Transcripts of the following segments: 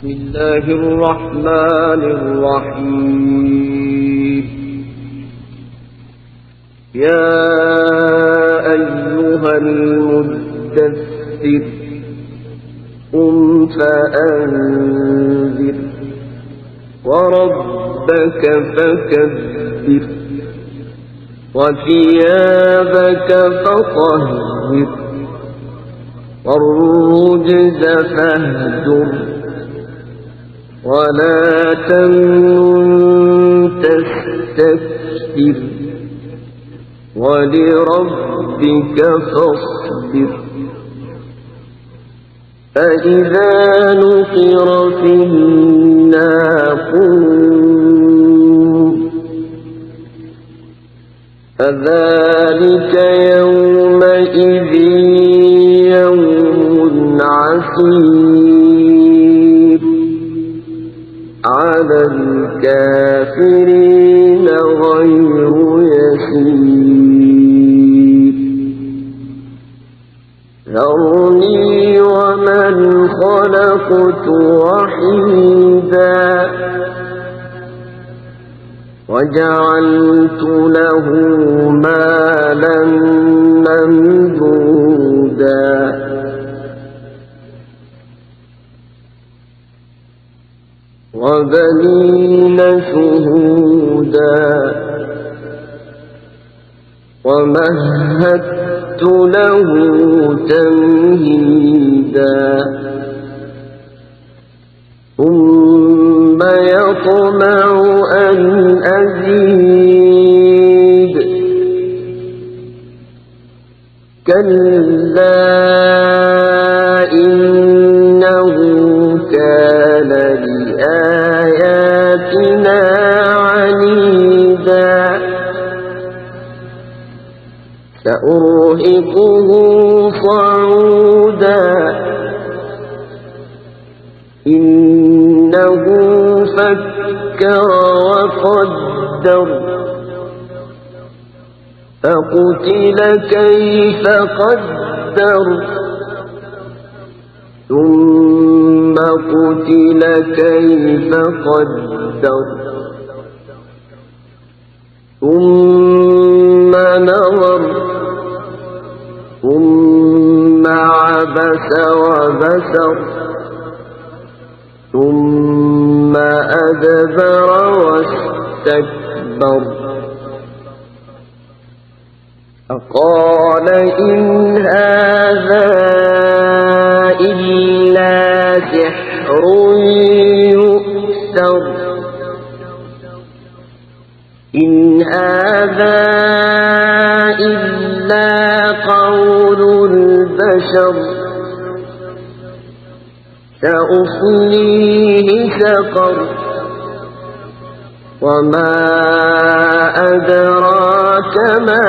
بسم الله الرحمن الرحيم. يا أيها المدثر قم فأنذر وربك فكبر وثيابك فطهر والرجز فاهجر ولا تمنن تستكثر ولربك فاصبر. فإذا نقر في الناقور فذلك يومئذ يوم عسير على الكافرين غير يسير. ذرني ومن خلقت وحيدا وجعلت له مالا ممدودا وبنين شهودا ومهدت له تمهيدا ثم يطمع أن أزيد كلا إنه كان لآياتنا عنيدا سأرهقه صعودا إنه فكر وقدر فقتل كيف قدر ثم قتل كيف قدر ثم نظر ثم عبس وبسر ثم أدبر واستكبر فقال إن هذا إلا سحر يؤثر إن هذا إلا قول البشر سأصليه سقر وما أدراك ما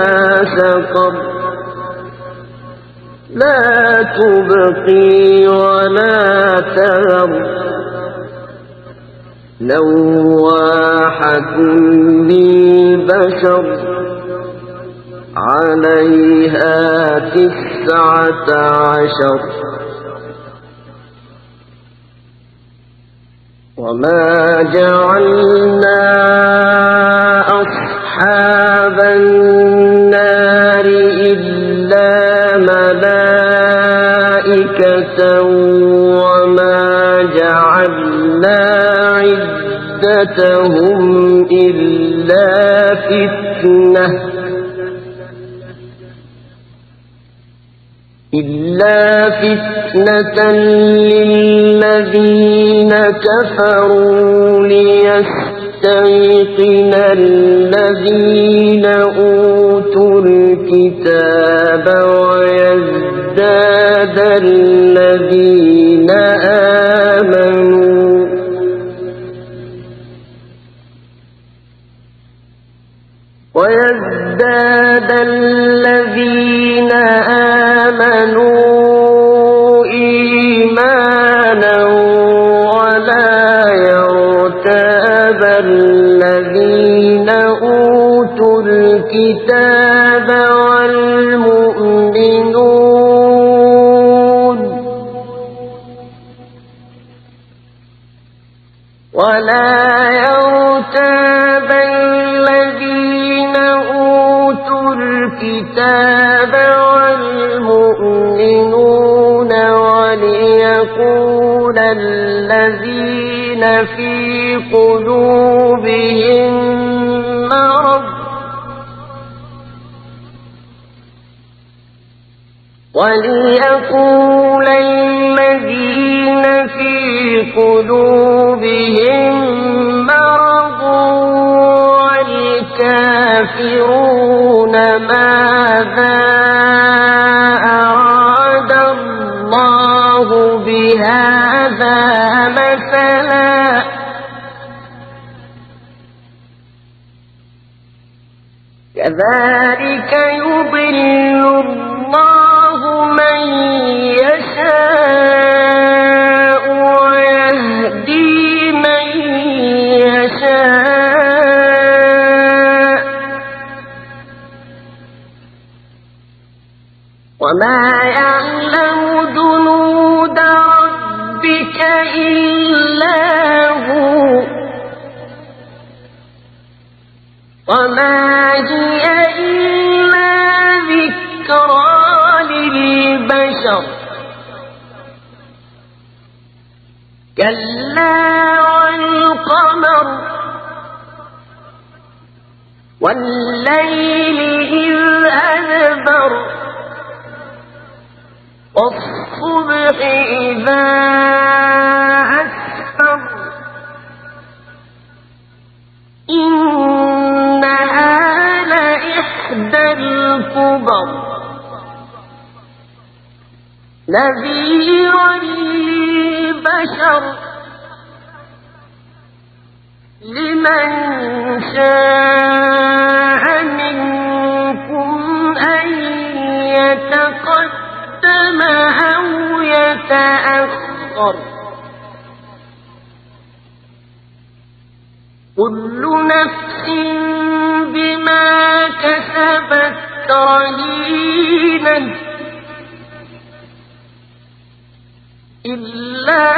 سقر لا تبقي ولا تذر لواحة للبشر عليها 19 وما جعلنا أصحاب النار إلا ملائكة وما جعلنا عدتهم إلا فتنة للذين كفروا ليستيقن الذين أوتوا الكتاب ويزداد الذين آمنوا إيمانا ولا يرتاب الذين أوتوا الكتاب والمؤمنون ولا يرتاب الذين أوتوا الكتاب والمؤمنون وليقول الذين في قلوبهم مرض والكافرون ماذا أراد الله بهذا مثلا كذلك يضل الله من يشاء ويهدي من يشاء وما يعلم جنود ربك إلا هو وما هي إلا ذكرى للبشر كلا والقمر والليل إذ أدبر والصبح إذا أسفر إنها لإحدى الكبر نذيرا للبشر لمن شاء منكم أن يتقدم أو يتأخر كل نفس بما كسبت رهينة إلا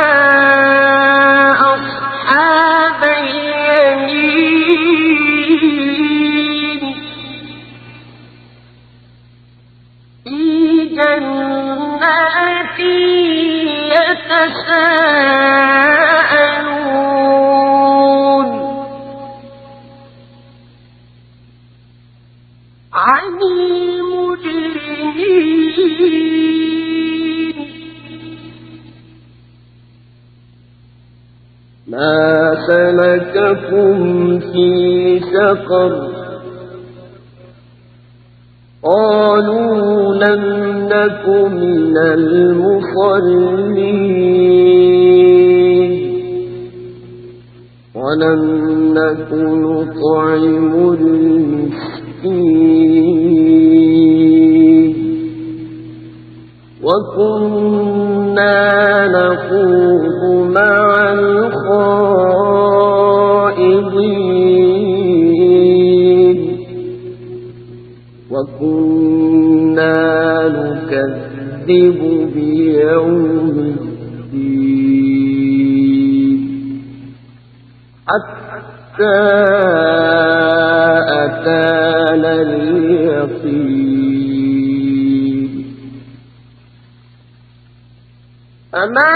أصحاب اليمين في جنات يتساءلون عن المجرمين ما سلككم في سقر قالوا لم نك من المصلين ولم نك نطعم المسكين وكنا نخوض مع الخائضين وكنا نكذب بيوم الدين حتى أتانا اليقين فما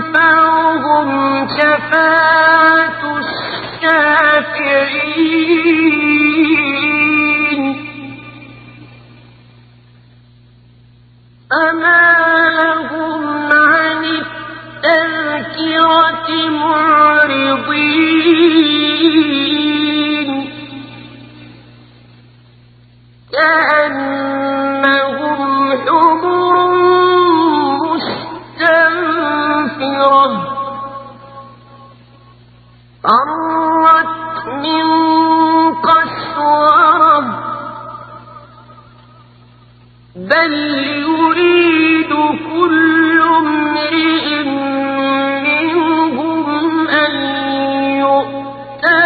تنفعهم شفاعة الشافعين فما لهم عن التذكرة معرضين كأنهم حمر مستنفرة فرت من قسورة بل يريد كل امرئ منهم أن يؤتى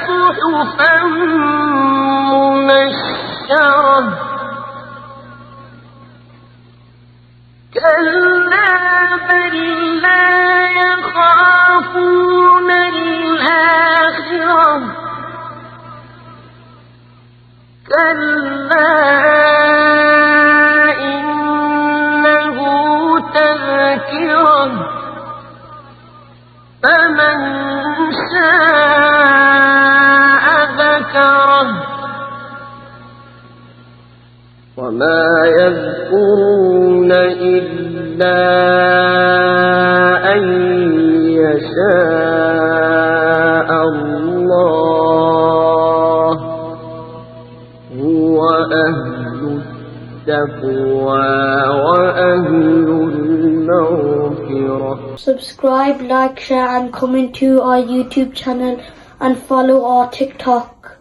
صحفا منشرة كلا بل لا يخافون كلا إنه تذكرة فمن شاء ذكره وما يذكرون إلا أن يشاء الله هو أهل التقوى وأهل المغفرة. Subscribe, like, share and comment to our YouTube channel and follow our TikTok.